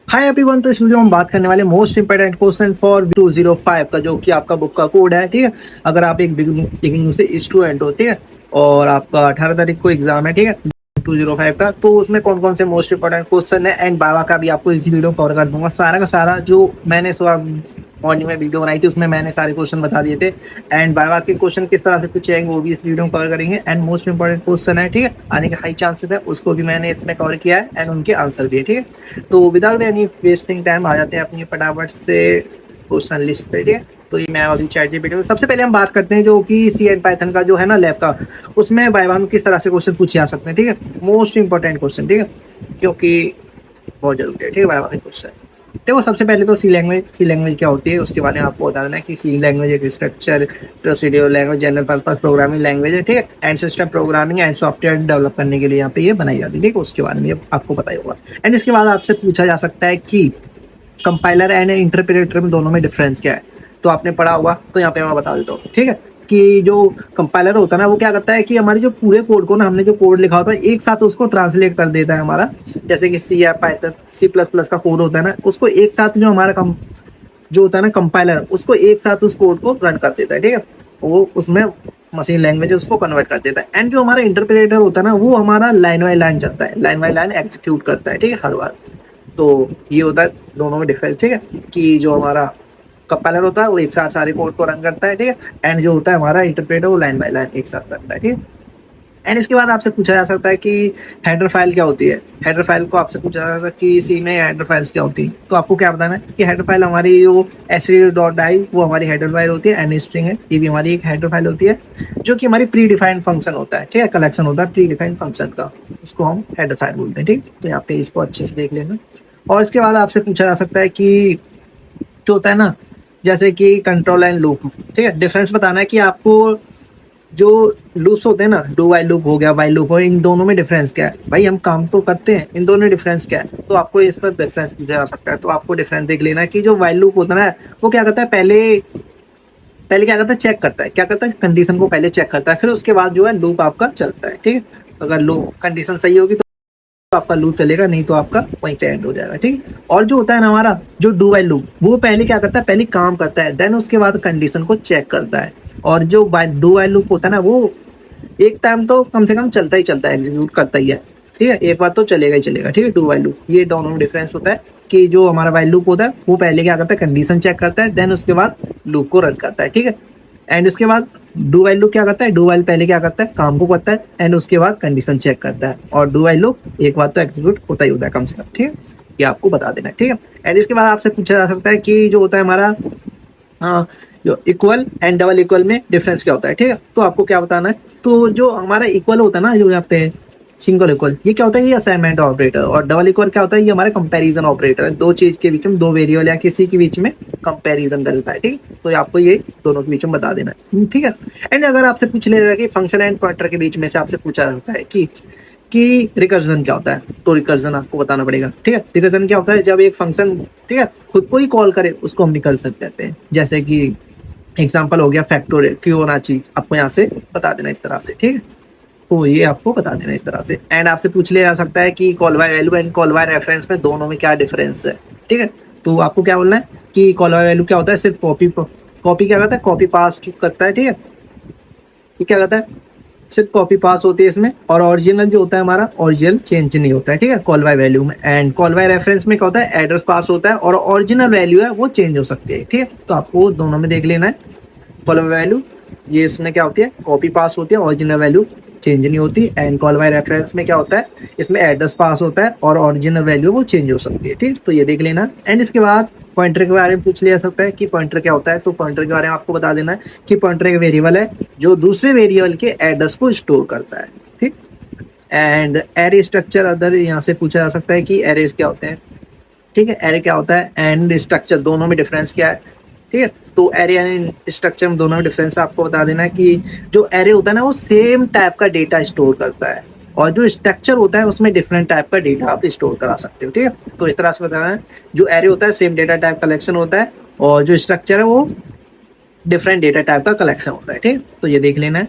Hi everyone. तो इस video में हम बात करने वाले मोस्ट इंपोर्टेंट क्वेश्चन फॉर 205 का, जो कि आपका बुक का कोड है। ठीक है, अगर आप एक बिगिनिंग से स्टूडेंट हो, ठीक है, और आपका 18 तारीख को एग्जाम है, ठीक है, 205 का, तो उसमें कौन कौन से मोस्ट इंपोर्टेंट क्वेश्चन है एंड बाबा का भी आपको इसी वीडियो में कवर कर दूंगा। सारा का सारा जो मैंने सुबह मॉर्निंग में वीडियो बनाई थी उसमें मैंने सारे क्वेश्चन बता दिए थे, एंड बाबा के क्वेश्चन किस तरह से पूछे जाएंगे वो भी इस वीडियो में कवर करेंगे। एंड मोस्ट इंपोर्टेंट क्वेश्चन है, ठीक है, आने के हाई चांसेस है, उसको भी मैंने इसमें कवर किया है एंड उनके आंसर भी है। ठीक है, तो विदाउट एनी वेस्टिंग टाइम आ जाते हैं अपनी फटाफट से क्वेश्चन लिस्ट पे। ठीक है, तो ये मैं अभी चैट जीपीटी में सबसे पहले हम बात करते हैं जो कि सी एंड पाइथन का जो है ना लैब का, उसमें बाय वन किस तरह से क्वेश्चन पूछे जा सकते हैं। ठीक है, मोस्ट इंपॉर्टेंट क्वेश्चन, ठीक है, क्योंकि बहुत जरूरी है। ठीक है, बाय वन क्वेश्चन। देखो, सबसे पहले तो सी लैंग्वेज क्या होती है उसके बारे में आपको बता देना है कि सी लैंग्वेज एक structure procedure language general purpose programming language है। ठीक है, and system programming and software develop करने के लिए यहाँ पे ये बनाई जाती है। ठीक है, उसके बारे में आपको पता ही होगा। एंड इसके बाद आपसे पूछा जा सकता है कि कंपाइलर एंड इंटरप्रेटर में दोनों में डिफरेंस क्या है। तो आपने पढ़ा होगा, तो यहाँ पे मैं बता देता हूँ। ठीक है, कि जो कंपाइलर होता है ना वो क्या करता है कि हमारे जो पूरे कोड को ना, हमने जो कोड लिखा होता है एक साथ उसको ट्रांसलेट कर देता है हमारा। जैसे कि सी या पाइथन सी प्लस प्लस का कोड होता है ना, उसको एक साथ जो हमारा जो होता है ना कंपाइलर, उसको एक साथ उस कोड को रन कर देता है। ठीक है, वो उसमें मशीन लैंग्वेज उसको कन्वर्ट कर देता है। एंड जो हमारा इंटरप्रेटर होता है ना वो हमारा लाइन बाई लाइन चलता है, लाइन बाई लाइन एग्जीक्यूट करता है। ठीक है, हर बार। तो ये होता है दोनों में डिफरेंस। ठीक है, कि जो हमारा कंपाइलर होता है वो एक साथ सारे कोड को रन करता है। ठीक है, एंड जो होता है हमारा इंटरप्रेटर वो लाइन बाय लाइन एक साथ करता है। ठीक है, एंड इसके बाद आपसे पूछा जा सकता है कि हेडर फाइल क्या होती है। हेडर फाइल को आपसे पूछा जा सकता है कि सी में हेडर फाइल्स क्या होती है। तो आपको क्या बताना है कि हेडर फाइल हमारी जो std.i वो हमारी हेडर फाइल होती है, एन स्ट्रिंग है, ये भी हमारी एक हेडर फाइल होती है, जो कि हमारी प्री डिफाइंड फंक्शन होता है। ठीक है, कलेक्शन होता है प्री डिफाइंड फंक्शन का, उसको हम हेडर फाइल बोलते हैं। ठीक, तो यहाँ पे इसको अच्छे से देख लेना। और इसके बाद आपसे पूछा जा सकता है कि जो होता है ना, जैसे कि कंट्रोल एंड लूप। ठीक है, डिफरेंस बताना है कि आपको जो लूप्स होते हैं ना, डू वाइल लूप हो गया, वाइल लूप हो, इन दोनों में डिफरेंस क्या है। भाई हम काम तो करते हैं, इन दोनों में डिफरेंस क्या है। तो आपको इस पर डिफरेंस पूछा जा सकता है। तो आपको डिफरेंस देख लेना कि जो वाइल लूप होता है ना वो क्या करता है, पहले पहले क्या करता है, चेक करता है, क्या करता है, कंडीशन को पहले चेक करता है, फिर उसके बाद जो है लूप आपका चलता है। ठीक है, अगर लूप कंडीशन सही होगी तो आपका लूप चलेगा, नहीं तो आपका वहीं पे एंड हो जाएगा। ठीक, और जो होता है ना हमारा जो डू वाइल लूप, वो पहले क्या करता है, पहले काम करता है, देन उसके बाद कंडीशन को चेक करता है। और जो डू वाइल लूप होता है ना वो एक टाइम तो कम से कम चलता ही चलता है, एग्जीक्यूट करता ही है। ठीक है, एक बार तो चलेगा ही चलेगा। ठीक है, डू वाइल लूप, ये दोनों में डिफरेंस होता है कि जो हमारा वाइल लूप होता है वो पहले क्या करता है, कंडीशन चेक करता है, देन उसके बाद लूप को रन करता है। ठीक है, एंड उसके बाद डू वाइल लूप क्या करता है, डू वाइल पहले क्या करता है, काम को करता है, एंड उसके बाद कंडीशन चेक करता है। और डू वाइल लूप एक बार तो एग्जीक्यूट होता ही होता है कम से कम। ठीक है, ये आपको बता देना है। ठीक है, एंड इसके बाद आपसे पूछा जा सकता है कि जो होता है हमारा जो इक्वल एंड डबल इक्वल में डिफरेंस क्या होता है। ठीक है, तो आपको क्या बताना है। तो जो हमारा इक्वल होता है ना, जो यहाँ पे सिंगल इक्वल, ये क्या होता है, ये असाइनमेंट ऑपरेटर। और डबल इक्वल क्या होता है, ये हमारा कंपैरिजन ऑपरेटर है, दो चीज के बीच में, दो वेरिएबल या किसी के बीच में कंपैरिजन करता है। ठीक, तो आपको ये दोनों के बीच में बता देना है। ठीक है, एंड अगर आपसे पूछ लिया जाए कि फंक्शन एंड पॉइंटर के बीच में से आपसे पूछा जाता है कि रिकर्जन क्या होता है, तो रिकर्जन आपको बताना पड़ेगा। ठीक है, रिकर्जन क्या होता है, जब एक फंक्शन, ठीक है, खुद को ही कॉल करे उसको हम रिकर्जन कहते हैं। जैसे कि एग्जाम्पल हो गया फैक्टोरियल, फिबोनाची, आपको यहाँ से बता देना इस तरह से। ठीक है, तो ये आपको बता देना इस तरह से। एंड आपसे पूछ लिया जा सकता है कि call by value and call by reference में दोनों में क्या डिफरेंस है। ठीक है, तो आपको क्या बोलना है कि कॉल बाय वैल्यू क्या होता है, सिर्फ कॉपी कॉपी क्या करता है, कॉपी पास करता है। ठीक है, ये क्या करता है, सिर्फ कॉपी पास होती है इसमें, और ओरिजिनल जो होता है हमारा, ओरिजिनल चेंज नहीं होता है। ठीक है, कॉल बाय वैल्यू में। एंड कॉल बाय रेफरेंस में क्या होता है, एड्रेस पास होता है और ओरिजिनल वैल्यू है वो चेंज हो सकती है। ठीक है, तो आपको दोनों में देख लेना है। कॉल बाय वैल्यू ये इसमें क्या होती है, कॉपी पास होती है, ओरिजिनल वैल्यू चेंज नहीं होती। एंड कॉल बाय रेफरेंस में क्या होता है, इसमें एड्रेस पास होता है और ओरिजिनल वैल्यू वो चेंज हो सकती है। ठीक, तो ये देख लेना। एंड इसके बाद पॉइंटर के बारे में पूछ लिया सकता है कि पॉइंटर क्या होता है। तो पॉइंटर के बारे में आपको बता देना है कि पॉइंटर एक वेरिएबल है जो दूसरे वेरिएबल के एड्रेस को स्टोर करता है। ठीक, एंड एरे स्ट्रक्चर अदर यहाँ से पूछा जा सकता है कि एरेज क्या होते हैं। ठीक है, एरे क्या होता है एंड स्ट्रक्चर दोनों में डिफरेंस क्या है। ठीक है, तो एरे एंड स्ट्रक्चर में दोनों में डिफरेंस आपको बता देना है कि जो एरे होता है ना वो सेम टाइप का डेटा स्टोर करता है, और जो स्ट्रक्चर होता है उसमें डिफरेंट टाइप का डेटा आप स्टोर करा सकते हो। ठीक है, तो इस तरह से बताना है, जो एरे होता है सेम डेटा टाइप कलेक्शन होता है, और जो स्ट्रक्चर है वो डिफरेंट डेटा टाइप का कलेक्शन होता है। ठीक, तो ये देख लेना है।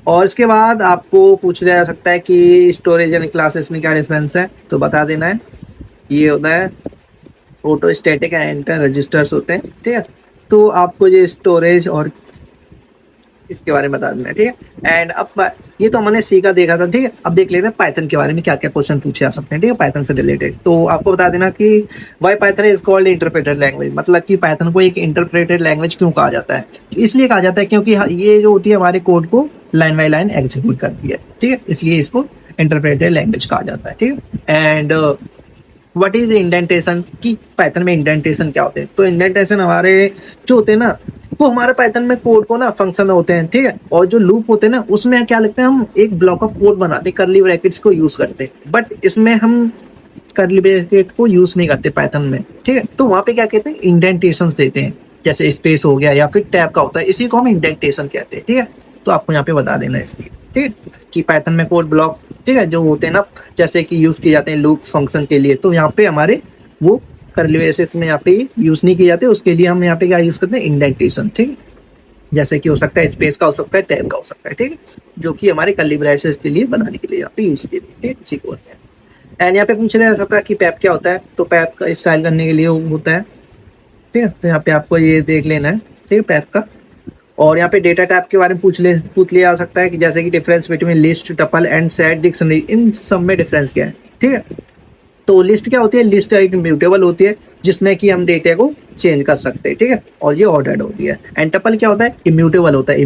और इसके बाद आपको पूछ लिया जा सकता है कि स्टोरेज एंड क्लासेस में क्या डिफरेंस है, तो बता देना है। ये होता है ऑटो स्टैटिक एंड रजिस्टर्स होते हैं, ठीक है। तो आपको ये स्टोरेज और इसके बारे में बता देना है, ठीक है। एंड अब ये तो हमने सीखा देखा था, ठीक है। अब देख लेते हैं पाइथन के बारे में क्या क्या क्वेश्चन पूछे जा सकते हैं, ठीक है, पाइथन से रिलेटेड। तो आपको बता देना कि why Python is called interpreted language, मतलब कि पाइथन को एक इंटरप्रेटेड लैंग्वेज क्यों कहा जाता है। इसलिए कहा जाता है क्योंकि ये जो होती है हमारे कोड को लाइन बाई लाइन एग्जीक्यूट करती है, ठीक है, इसलिए इसको इंटरप्रेटेड लैंग्वेज कहा जाता है, ठीक है। एंड व्हाट इज इंडेंटेशन, कि पाइथन में इंडेंटेशन क्या होते हैं। तो इंडेंटेशन हमारे जो होते हैं ना, वो हमारे पाइथन में कोड को ना फंक्शन होते हैं, ठीक है। और जो लूप होते हैं ना, उसमें क्या लगता है, हम एक ब्लॉक ऑफ कोड बनाते हैं, कर्ली ब्रैकेट्स को यूज करते हैं, बट इसमें हम कर्ली ब्रैकेट को यूज नहीं करते पाइथन में, ठीक है। तो वहां पे क्या कहते हैं, इंडेंटेशन देते हैं, जैसे स्पेस हो गया या फिर टैब का होता है, इसी को हम इंडेंटेशन कहते हैं, ठीक है। तो आपको यहाँ पे बता देना इसलिए, ठीक है, कि पाइथन में कोड ब्लॉक, ठीक है, जो होते हैं ना, जैसे कि यूज किए जाते हैं लूप्स फंक्शन के लिए, तो यहाँ पे हमारे वो कर्ली ब्रेसेस में यहाँ पे यूज नहीं किए जाते, उसके लिए हम यहाँ पे क्या यूज करते हैं, इंडेंटेशन, ठीक है। जैसे कि हो सकता है स्पेस का, हो सकता है टैब का हो सकता है, ठीक है, जो कि हमारे कर्ली ब्रेसेस के लिए बनाने के लिए यहाँ पे यूज किए जाते हैं, इसी को बोलते हैं। एंड यहाँ पे पूछा जा सकता है कि पैप क्या होता है। तो पैप का स्टाइल करने के लिए होता है, ठीक है। तो यहाँ पे आपको ये देख लेना है, ठीक है, पैप का। और यहाँ पे डेटा टाइप के बारे में पूछ लिया जा सकता है, कि जैसे कि difference between list, tuple and set, dictionary, इन सब में डिफरेंस क्या है, ठीक है। तो लिस्ट क्या होती है, लिस्ट एक इम्यूटेबल होती है, जिसमें कि हम डेटा को चेंज कर सकते हैं, ठीक है, और ये ऑर्डर्ड होती है। एंड टपल क्या होता है, इम्यूटेबल होता है।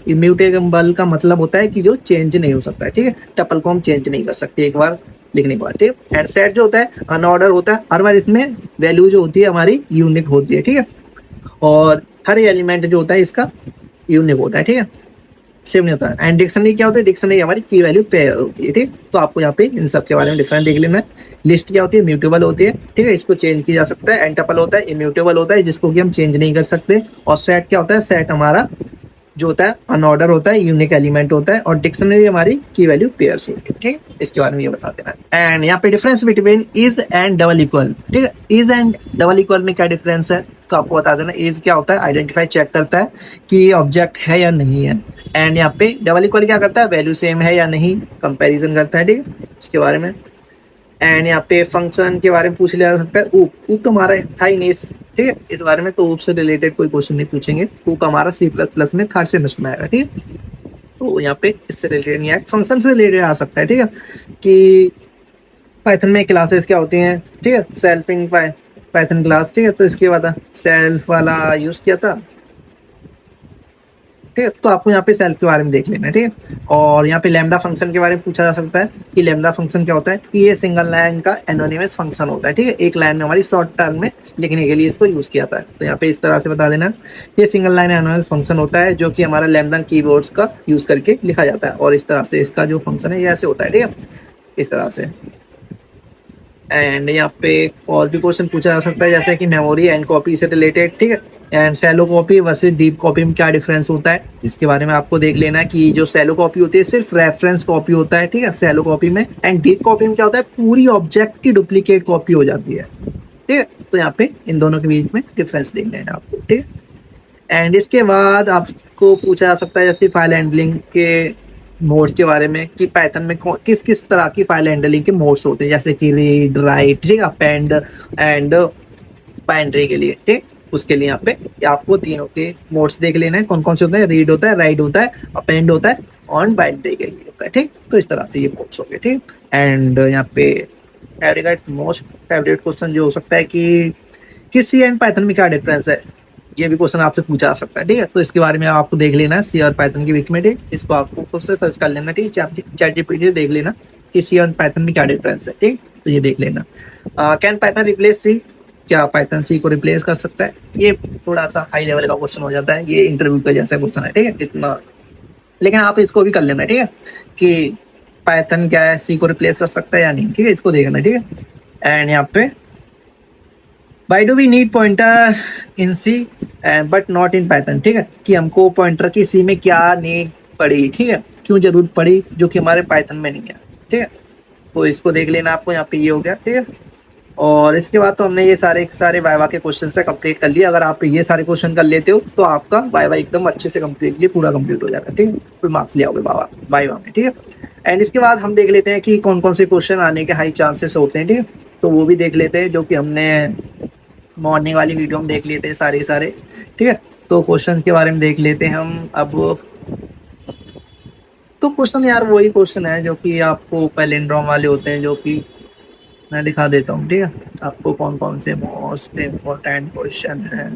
इम्यूटेबल का मतलब होता है कि जो चेंज नहीं हो सकता है, ठीक है। टपल को हम चेंज नहीं कर सकते एक बार लिखने के बाद, ठीक है। एंड सेट जो होता है अनऑर्डर होता है, हर बार इसमें वैल्यू जो होती है हमारी यूनिक होती है, ठीक है। और हर एलिमेंट जो होता है इसका यूनिक होता है, ठीक है, सेम नहीं होता है। एंड डिक्शनरी क्या होता है, डिक्शनरी हमारी की वैल्यू पेयर होती है, ठीक। तो आपको यहाँ पे इन सब के बारे में डिफरेंस देख लेना है। लिस्ट क्या होती है, म्यूटेबल होती है, ठीक है, इसको चेंज किया जा सकता है। एंड टपल होता है इम्यूटेबल होता है, जिसको कि हम चेंज नहीं कर सकते। और सेट क्या होता है, सेट हमारा जो होता है अनऑर्डर होता है, यूनिक एलिमेंट होता है। और डिक्शनरी हमारी की वैल्यू पेयर्स होती है, ठीक, इसके बारे में ये बता देना है। एंड यहाँ पे difference between is and double equal, ठीक है, इज एंड डबल इक्वल में क्या डिफरेंस है, तो आपको बता देना। इज क्या होता है, आइडेंटिफाई चेक करता है कि ऑब्जेक्ट है या नहीं है। एंड यहाँ पे डबल इक्वल क्या करता है, वैल्यू सेम है या नहीं, कंपैरिजन करता है, ठीक है, इसके बारे में। एंड यहाँ पे फंक्शन के बारे में पूछ लिया जा सकता है। ऊप तो हमारा था ही नहीं, ठीक है, इस बारे में तो ऊप से रिलेटेड कोई क्वेश्चन नहीं पूछेंगे। ऊप हमारा C++ में थर्ड सेमेस्टर में आएगा, ठीक है। तो यहाँ पे इससे रिलेटेड नहीं है, फंक्शन से रिलेटेड आ सकता है, ठीक है, कि पाइथन में क्लासेस क्या होती हैं, ठीक है, सेल्फिंग पाइथन क्लास, ठीक है। तो इसके बाद सेल्फ वाला यूज किया था, ठीक है। तो आपको यहाँ पे सेल्फ के बारे में देख लेना है, ठीक है। और यहाँ पे लैम्डा फंक्शन के बारे में पूछा जा सकता है कि लैम्डा फंक्शन क्या होता है, कि ये सिंगल लाइन का एनोनिमस फंक्शन होता है, ठीक है, एक लाइन में हमारी शॉर्ट टर्म में लिखने के लिए इसको यूज किया था। तो यहाँ पे इस तरह से बता देना, ये सिंगल लाइन एनोनिमस फंक्शन होता है, जो कि हमारा लैम्डा कीवर्ड्स का यूज करके लिखा जाता है। और इस तरह से इसका जो फंक्शन है ये ऐसे होता है, ठीक है, इस तरह से। एंड यहाँ पे और भी क्वेश्चन पूछा जा सकता है, जैसे कि मेमोरी एंड कॉपी से रिलेटेड, ठीक है। And shallow copy versus deep copy में क्या डिफरेंस होता है, इसके बारे में आपको देख लेना है। कि जो सैलो कॉपी होती है सिर्फ रेफरेंस कॉपी होता है, ठीक है, सैलो कॉपी में। एंड डीप कॉपी में क्या होता है, पूरी ऑब्जेक्ट की डुप्लीकेट कॉपी हो जाती है, ठीक है। तो यहाँ पे इन दोनों के बीच में डिफरेंस देख लेना आपको, ठीक है। एंड इसके बाद आपको पूछा जा सकता है जैसे फाइल हैंडलिंग के मोड्स के बारे में, कि पाइथन में किस किस तरह की फाइल हैंडलिंग के मोड्स होते हैं, जैसे कि रीड, राइट, ठीक है, अपेंड एंड बाइनरी के लिए, ठीक। उसके लिए यहाँ पे आपको तीनों के मोड्स देख लेना है, कौन कौन से होते हैं, रीड होता है, राइट होता है, अपेंड होता है, और बाइनरी के लिए होता है, ठीक। तो इस तरह से ये मोड्स हो गए, ठीक। एंड यहाँ पे मोस्ट फेवरेट क्वेश्चन जो हो सकता है कि सी एंड पाइथन में क्या डिफरेंस है, ये भी क्वेश्चन आपसे पूछा जा सकता है, ठीक है। तो इसके बारे में आपको देख लेना है, सी और पाइथन के बीच में, ठीक, इसको आपको खुद से सर्च कर लेना, ठीक, चैट जीपीटी देख लेना कि सी और पाइथन में क्या डिफरेंस है, ठीक। तो ये देख लेना। कैन पाइथन रिप्लेस सी, क्या पाइथन सी को रिप्लेस कर सकता है, ये थोड़ा सा हाई लेवल का क्वेश्चन हो जाता है, ये इंटरव्यू का जैसा क्वेश्चन है, ठीक है, इतना। लेकिन आप इसको भी कर लेना, ठीक है, कि पाइथन क्या है, सी को रिप्लेस कर सकता है या नहीं, ठीक है, इसको देखना, ठीक है। एंड यहाँ पे why do we need pointer in C but not in Python, ठीक है, कि हमको पॉइंटर की सी में क्या नीड पड़ी, ठीक है, क्यों जरूरत पड़ी, जो कि हमारे पाइथन में नहीं है, ठीक है। तो इसको देख लेना आपको, यहाँ पे ये हो गया, ठीक है। और इसके बाद तो हमने ये सारे वाइवा के क्वेश्चन से कंप्लीट कर लिया। अगर आप ये सारे क्वेश्चन कर लेते हो तो आपका वाइवा एकदम अच्छे से कंप्लीटली पूरा कंप्लीट हो जाएगा, ठीक है, फिर मार्क्स ले आओगे वाइवा में, ठीक है। एंड इसके बाद हम देख लेते हैं कि कौन कौन से क्वेश्चन आने के हाई चांसेस होते हैं, ठीक है, तो वो भी देख लेते हैं, जो कि हमने मॉर्निंग वाली वीडियो हम देख लेते हैं सारे सारे, ठीक है। तो क्वेश्चन के बारे में देख लेते हैं हम अब। तो क्वेश्चन यार वही क्वेश्चन है जो कि आपको पैलिंड्रोम वाले होते हैं, जो कि मैं दिखा देता हूँ, ठीक है, आपको कौन कौन से मोस्ट इम्पोर्टेंट क्वेश्चन है।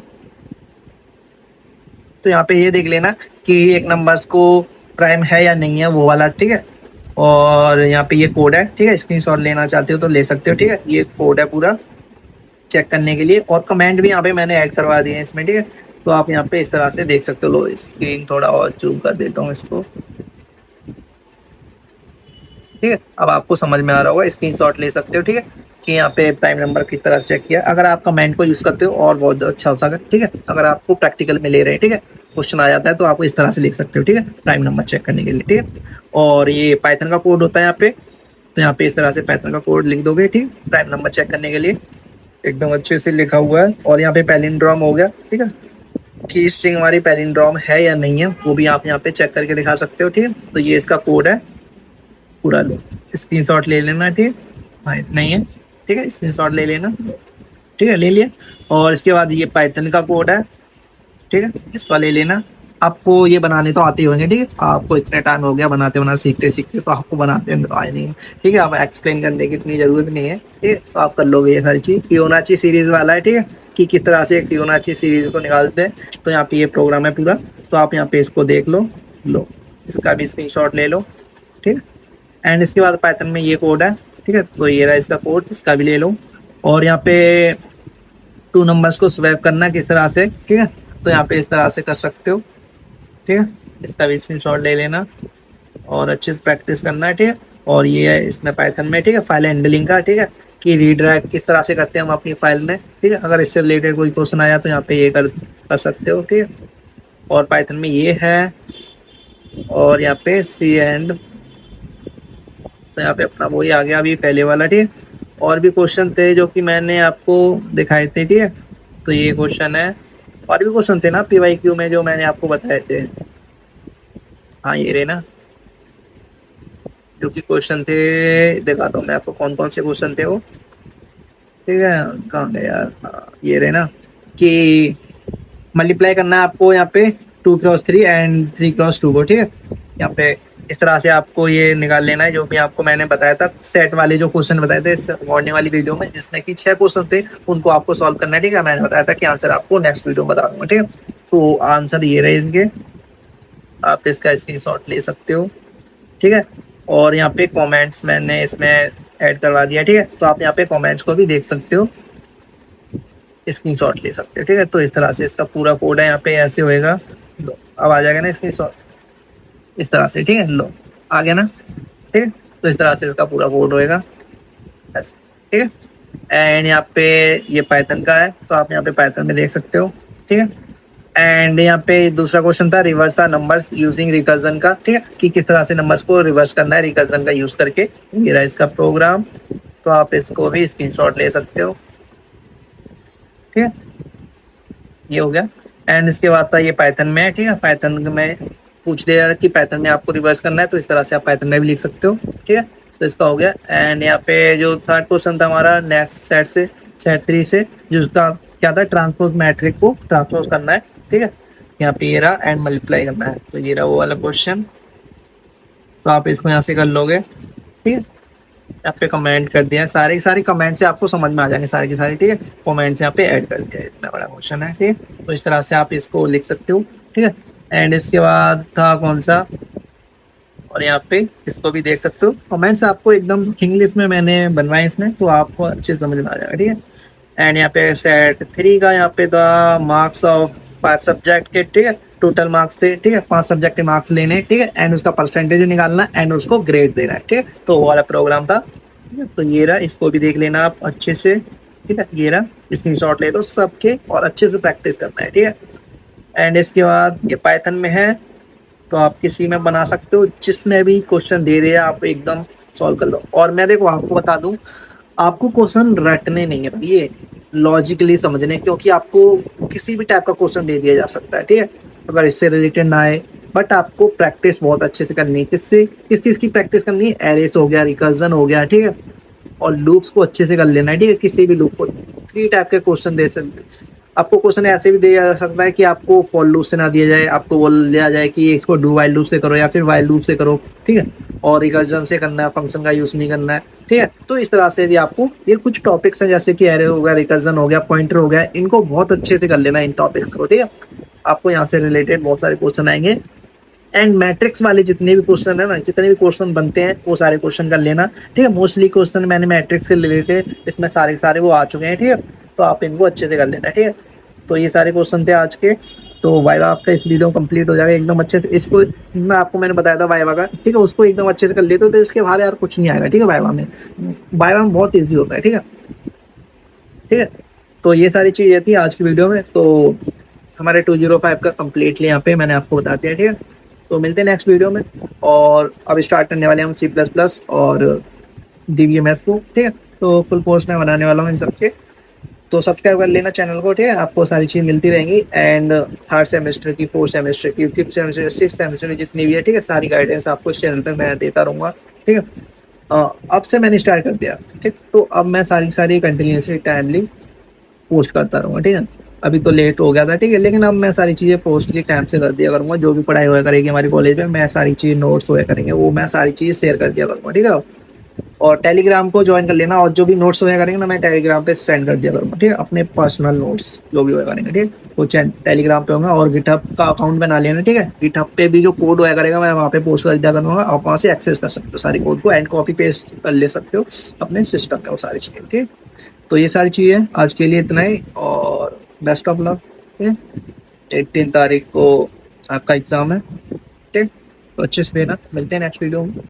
तो यहाँ पे ये देख लेना कि एक नंबर्स को प्राइम है या नहीं है, वो वाला, ठीक है। और यहाँ पे ये कोड है, ठीक है, स्क्रीनशॉट लेना चाहते हो तो ले सकते हो, ठीक है। ये कोड है पूरा चेक करने के लिए, और कमेंट भी यहाँ पे मैंने ऐड करवा दिए हैं इसमें, ठीक है। तो आप यहाँ पे इस तरह से देख सकते हो। लो स्क्रीन थोड़ा और जूम कर देता हूँ इसको, ठीक है। अब आपको समझ में आ रहा होगा, स्क्रीनशॉट ले सकते हो, ठीक है, कि यहाँ पे प्राइम नंबर की तरह से चेक किया। अगर आप कमेंट को यूज करते हो और बहुत अच्छा हो सकता है, ठीक है। अगर आपको प्रैक्टिकल में ले रहे हैं, ठीक है, क्वेश्चन आ जाता है तो आप इस तरह से लिख सकते हो, ठीक है, प्राइम नंबर चेक करने के लिए, ठीक है। और ये पाइथन का कोड होता है यहाँ पे, तो यहाँ पे इस तरह से पाइथन का कोड लिख दोगे, ठीक, प्राइम नंबर चेक करने के लिए एकदम अच्छे से लिखा हुआ है। और यहाँ पे पैलिंड्रोम हो गया, ठीक है, कि स्ट्रिंग हमारी पैलिंड्रोम है या नहीं है, वो भी आप यहाँ पे चेक करके दिखा सकते हो, ठीक है। तो ये इसका कोड है पूरा, लो स्क्रीनशॉट ले लेना, ठीक, हाँ नहीं है, ठीक है, स्क्रीनशॉट ले लेना, ठीक है, ले लिया। और इसके बाद ये पाइथन का कोड है, ठीक है, इसका ले लेना। आपको ये बनाने तो आते ही होंगे, ठीक है, आपको इतने टाइम हो गया बनाते बनाते सीखते सीखते, तो आपको बनाते हैं तो आए नहीं, ठीक है। आप एक्सप्लेन करने की इतनी जरूरत नहीं है, ठीक है, तो आप कर लोगे ये सारी चीज। फियोनाची सीरीज वाला है, ठीक है, कि किस तरह से फियोनाची सीरीज को निकालते हैं। तो यहाँ पे ये प्रोग्राम है पूरा, तो आप यहाँ पे इसको देख लो, लो इसका भी स्क्रीनशॉट ले लो, ठीक है। एंड इसके बाद पाइथन में ये कोड है, ठीक है, तो ये रहा इसका कोड, इसका भी ले लो। और यहाँ पे टू नंबर्स को स्वैप करना किस तरह से, ठीक है, तो यहाँ पे इस तरह से कर सकते हो, ठीक है। इसका भी स्क्रीनशॉट ले लेना और अच्छे से प्रैक्टिस करना है, ठीक है। और ये है इसमें पाइथन में, ठीक है, फाइल हैंडलिंग का, ठीक है, कि रीडायरेक्ट किस तरह से करते हैं हम अपनी फाइल में, ठीक है। अगर इससे रिलेटेड कोई क्वेश्चन आया तो यहाँ पे ये कर सकते हो, ठीक है। और पाइथन में ये है, और यहाँ पे सी एंड, तो यहाँ पे अपना वही आ गया अभी पहले वाला, ठीक है। और भी क्वेश्चन थे जो कि मैंने आपको दिखाए थे, ठीक है। तो ये क्वेश्चन है, और भी क्वेश्चन थे ना PYQ में जो मैंने आपको बताए थे, हाँ ये रहे ना, जो कि क्वेश्चन थे, दिखाता हूँ मैं आपको कौन कौन से क्वेश्चन थे वो, ठीक है। कहाँ गए यार, हाँ, ये रहे ना, कि मल्टीप्लाई करना है आपको यहाँ पे 2x3 एंड 3x2 को, ठीक है। यहाँ पे इस तरह से आपको ये निकाल लेना है, जो भी आपको मैंने बताया था सेट वाले जो क्वेश्चन बताए थे मॉर्निंग वाली वीडियो में, जिसमें कि 6 क्वेश्चन थे, उनको आपको सॉल्व करना है, ठीक है। मैंने बताया था कि आंसर आपको नेक्स्ट वीडियो में बता दूंगा, ठीक है। तो आंसर ये रहे इनके, आप इसका स्क्रीनशॉट ले सकते हो, ठीक है। और यहाँ पे कमेंट्स मैंने इसमें ऐड करवा दिया, ठीक है, तो आप यहाँ पे कमेंट्स को भी देख सकते हो, स्क्रीनशॉट ले सकते हो, ठीक है। तो इस तरह से इसका पूरा कोड है, यहाँ पे ऐसे होएगा, लो अब आ जाएगा ना स्क्रीनशॉट इस तरह से, ठीक है, लो आ गया ना, ठीक है। तो इस तरह से इसका पूरा कोड होएगा ऐसे, ठीक है। एंड यहाँ पे ये पाइथन का है, तो आप यहाँ पे पाइथन में देख सकते हो, ठीक है। एंड यहाँ पे दूसरा क्वेश्चन था reverse our numbers using recursion का, ठीक है, कि किस तरह से नंबर्स को रिवर्स करना है रिकर्जन का यूज करके। ये रहा इसका प्रोग्राम, तो आप इसको भी स्क्रीनशॉट ले सकते हो, ठीक है, ये हो गया। एंड इसके बाद था ये पाइथन में, ठीक है, पाइथन में पूछ दिया कि पाइथन में आपको रिवर्स करना है, तो इस तरह से आप पाइथन में भी लिख सकते हो, ठीक है। तो इसका हो गया। एंड यहाँ पे जो थर्ड क्वेश्चन था हमारा नेक्स्ट सेट से, सेट 3 से, जिसका क्या था, ट्रांसपोज मैट्रिक को ट्रांसपोज करना है, ठीक है। यहाँ पे ये रहा एंड मल्टीप्लाई करना है, तो ये रहा वो वाला क्वेश्चन, तो आप इसको यहाँ से कर लोगे, ठीक है। यहाँ पे कमेंट कर दिया, सारे सारे कमेंट से आपको समझ में आ जाएंगे सारे के सारे, ठीक है। कमेंट यहाँ पे ऐड कर दिया, इतना बड़ा क्वेश्चन है, ठीक है। तो इस तरह से आप इसको लिख सकते हो, ठीक है। एंड इसके बाद था कौन सा, और यहाँ पे इसको भी देख सकते हो, कमेंट्स आपको एकदम इंग्लिश में मैंने बनवाए इसमें, तो आपको अच्छे समझ में आ जाएगा, ठीक है। एंड यहाँ पे सेट 3 का यहाँ पे था मार्क्स ऑफ 5 सब्जेक्ट के, ठीक है, टोटल मार्क्स थे, ठीक है, 5 सब्जेक्ट के मार्क्स लेने, ठीक है। एंड उसका परसेंटेज निकालना एंड उसको ग्रेड देना है, ठीक है। तो वो वाला प्रोग्राम था, ठीक है। तो ये रहा, इसको भी देख लेना आप अच्छे से, ठीक है। ये रहा, स्क्रीनशॉट ले लो सबके और अच्छे से प्रैक्टिस करना है, ठीक है। एंड इसके बाद ये पाइथन में है, तो आप किसी में बना सकते हो, जिसमें भी क्वेश्चन दे दिया आप एकदम सॉल्व कर लो। और मैं देखो आपको बता दूं, आपको क्वेश्चन रटने नहीं है भाई, ये लॉजिकली समझने, क्योंकि आपको किसी भी टाइप का क्वेश्चन दे दिया जा सकता है, ठीक है, अगर इससे रिलेटेड ना आए। बट आपको प्रैक्टिस बहुत अच्छे से करनी है, किससे, किस चीज़ की प्रैक्टिस करनी है, एरेस हो गया, रिकर्जन हो गया, ठीक है, और लूप्स को अच्छे से कर लेना है, ठीक है, किसी भी लूप को, 3 टाइप के क्वेश्चन दे सकते। आपको क्वेश्चन ऐसे भी दिया जा सकता है कि आपको फॉर लूप से ना दिया जाए, आपको बोल दिया जाए कि इसको डू वाइल लूप से करो या फिर वाइल लूप से करो, ठीक है, और रिकर्जन से करना है, फंक्शन का यूज नहीं करना है, ठीक है। तो इस तरह से भी आपको ये कुछ टॉपिक्स हैं जैसे कि एरे हो गया, रिकर्जन हो गया, पॉइंटर हो गया, इनको बहुत अच्छे से कर लेना इन टॉपिक्स को, ठीक है। आपको यहाँ से रिलेटेड बहुत सारे क्वेश्चन आएंगे एंड मैट्रिक्स वाले जितने भी क्वेश्चन है ना, जितने भी क्वेश्चन बनते हैं वो सारे क्वेश्चन कर लेना, ठीक है। मोस्टली क्वेश्चन मैंने मैट्रिक्स से रिलेटेड इसमें सारे के सारे वो आ चुके हैं, ठीक है। तो आप इनको अच्छे से कर लेना, ठीक है। तो ये सारे क्वेश्चन थे आज के। तो वाइवा आपका इस वीडियो कंप्लीट हो जाएगा एकदम अच्छे से। इसको मैंने बताया था वाइवा का, ठीक है, उसको एकदम अच्छे से कर लेते हो तो इसके बाहर यार कुछ नहीं आएगा, ठीक है। वाइवा में बहुत ईजी होता है, ठीक है, ठीक है। तो ये सारी चीजें थी आज की वीडियो में। तो हमारे 205 का कम्प्लीटली यहाँ पे मैंने आपको बता दिया, ठीक है। तो मिलते हैं नेक्स्ट वीडियो में। और अब स्टार्ट करने वाले हम C++ और DBMS को, ठीक है। तो फुल कोर्स में बनाने वाला हूँ इन सबके। तो सब्सक्राइब कर लेना चैनल को, ठीक है। आपको सारी चीज़ मिलती रहेंगी एंड 3rd सेमेस्टर की, 4th सेमेस्टर की, 5th सेमेस्टर, 6th सेमेस्टर की जितनी भी है, ठीक है, सारी गाइडेंस आपको इस चैनल पर मैं देता रहूँगा, ठीक है। अब से मैंने स्टार्ट कर दिया, ठीक। तो अब मैं सारी कंटिन्यूसली टाइमली पोस्ट करता रहूँगा, ठीक है। अभी तो लेट हो गया था, ठीक है, लेकिन अब मैं सारी चीज़ें पोस्टली टाइम से कर दिया करूँगा। जो भी पढ़ाई होया करेगी हमारी कॉलेज में, मैं सारी चीज़ नोट्स होया करेंगे वो मैं सारी चीज़ शेयर कर दिया करूँगा, ठीक है। और टेलीग्राम को ज्वाइन कर लेना, और जो भी नोट्स होया करेंगे ना मैं टेलीग्राम पे सेंड कर दिया करूँगा, ठीक है। अपने पर्सनल नोट्स जो भी होया करेंगे, ठीक है, वो टेलीग्राम पे होगा। और गिटहब का अकाउंट बना लेना, ठीक है। गिटहब पे भी जो कोड होया करेगा मैं वहाँ पे पोस्ट कर दिया करूँगा, आप वहाँ से एक्सेस कर सकते हो सारी कोड को एंड कॉपी पेस्ट कर ले सकते हो अपने सिस्टम पे वो सारी चीज़ें, ठीक है। तो ये सारी चीज़ें आज के लिए इतना ही, और बेस्ट ऑफ लक, ठीक है। 18 तारीख को आपका एग्ज़ाम है, ठीक। तो अच्छे से देना। मिलते हैं नेक्स्ट वीडियो में।